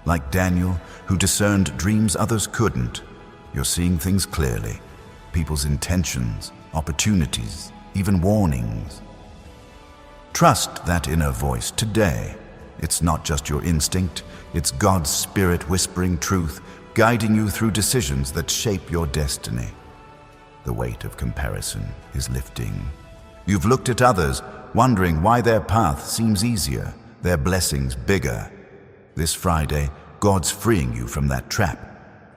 Like Daniel, who discerned dreams others couldn't, you're seeing things clearly. People's intentions, opportunities, even warnings. Trust that inner voice today. It's not just your instinct, it's God's Spirit whispering truth, guiding you through decisions that shape your destiny. The weight of comparison is lifting. You've looked at others, wondering why their path seems easier, their blessings bigger. This Friday, God's freeing you from that trap.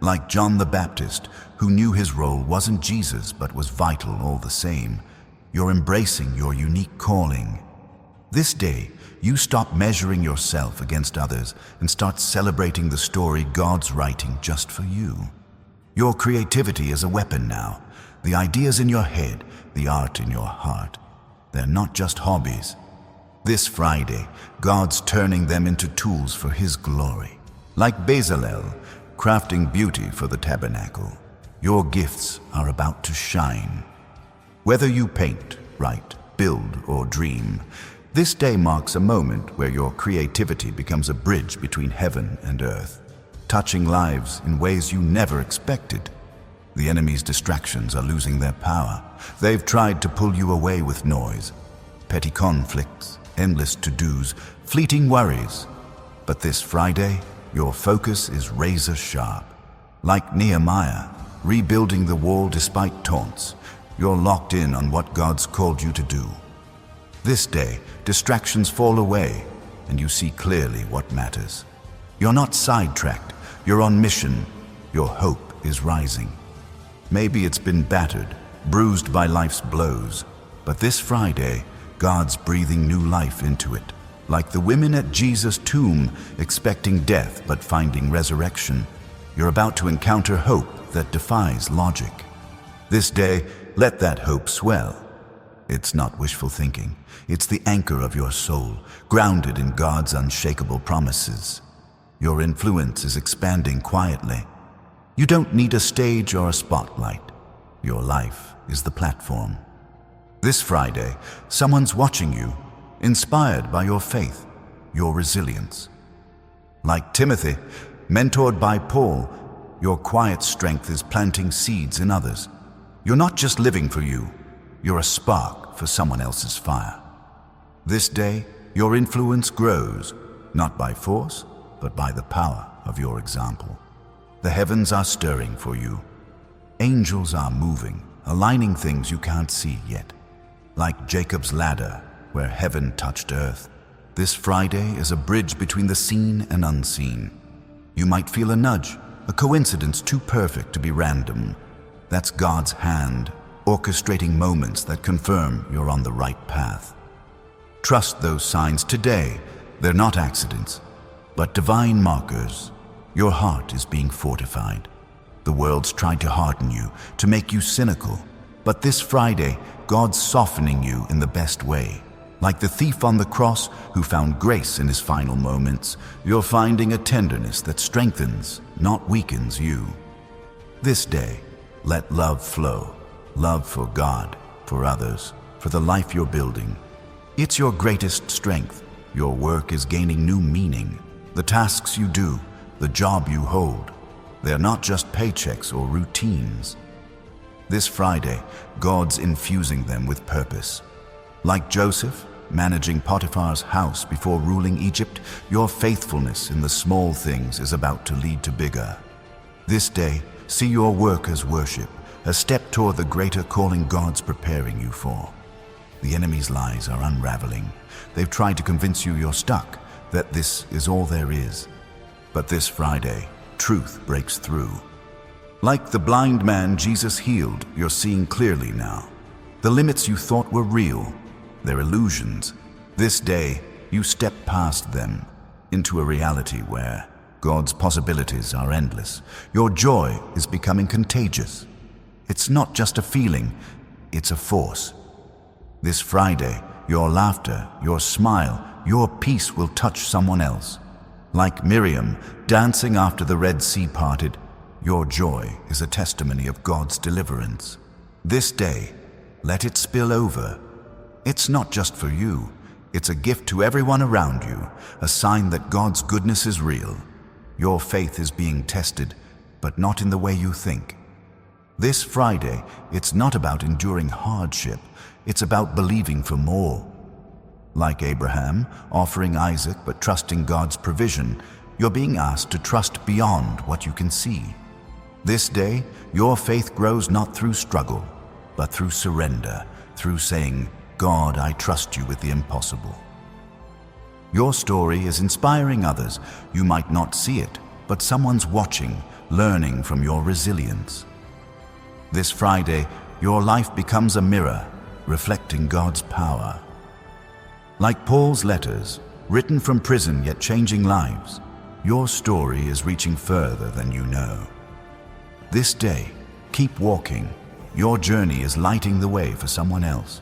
Like John the Baptist, who knew his role wasn't Jesus but was vital all the same, you're embracing your unique calling. This day, you stop measuring yourself against others and start celebrating the story God's writing just for you. Your creativity is a weapon now. The ideas in your head, the art in your heart, they're not just hobbies. This Friday, God's turning them into tools for his glory. Like Bezalel, crafting beauty for the tabernacle, your gifts are about to shine. Whether you paint, write, build, or dream, this day marks a moment where your creativity becomes a bridge between heaven and earth, touching lives in ways you never expected. The enemy's distractions are losing their power. They've tried to pull you away with noise, petty conflicts, endless to-dos, fleeting worries. But this Friday, your focus is razor sharp. Like Nehemiah, rebuilding the wall despite taunts, you're locked in on what God's called you to do. This day, distractions fall away, and you see clearly what matters. You're not sidetracked, you're on mission. Your hope is rising. Maybe it's been battered, bruised by life's blows, but this Friday, God's breathing new life into it. Like the women at Jesus' tomb, expecting death but finding resurrection, you're about to encounter hope that defies logic. This day, let that hope swell. It's not wishful thinking. It's the anchor of your soul, grounded in God's unshakable promises. Your influence is expanding quietly. You don't need a stage or a spotlight. Your life is the platform. This Friday, someone's watching you, inspired by your faith, your resilience. Like Timothy, mentored by Paul, your quiet strength is planting seeds in others. You're not just living for you, you're a spark for someone else's fire. This day, your influence grows, not by force, but by the power of your example. The heavens are stirring for you. Angels are moving, aligning things you can't see yet. Like Jacob's ladder, where heaven touched earth, this Friday is a bridge between the seen and unseen. You might feel a nudge, a coincidence too perfect to be random. That's God's hand, orchestrating moments that confirm you're on the right path. Trust those signs today. They're not accidents, but divine markers. Your heart is being fortified. The world's tried to harden you, to make you cynical. But this Friday, God's softening you in the best way. Like the thief on the cross who found grace in his final moments, you're finding a tenderness that strengthens, not weakens you. This day, let love flow. Love for God, for others, for the life you're building. It's your greatest strength. Your work is gaining new meaning. The tasks you do, the job you hold, they're not just paychecks or routines. This Friday, God's infusing them with purpose. Like Joseph, managing Potiphar's house before ruling Egypt, your faithfulness in the small things is about to lead to bigger. This day, see your work as worship, a step toward the greater calling God's preparing you for. The enemy's lies are unraveling. They've tried to convince you you're stuck, that this is all there is. But this Friday, truth breaks through. Like the blind man Jesus healed, you're seeing clearly now. The limits you thought were real, they're illusions. This day, you step past them into a reality where God's possibilities are endless. Your joy is becoming contagious. It's not just a feeling, it's a force. This Friday, your laughter, your smile, your peace will touch someone else. Like Miriam, dancing after the Red Sea parted, your joy is a testimony of God's deliverance. This day, let it spill over. It's not just for you, it's a gift to everyone around you, a sign that God's goodness is real. Your faith is being tested, but not in the way you think. This Friday, it's not about enduring hardship, it's about believing for more. Like Abraham, offering Isaac but trusting God's provision, you're being asked to trust beyond what you can see. This day, your faith grows not through struggle, but through surrender, through saying, God, I trust you with the impossible. Your story is inspiring others. You might not see it, but someone's watching, learning from your resilience. This Friday, your life becomes a mirror, reflecting God's power. Like Paul's letters, written from prison yet changing lives, your story is reaching further than you know. This day, keep walking. Your journey is lighting the way for someone else.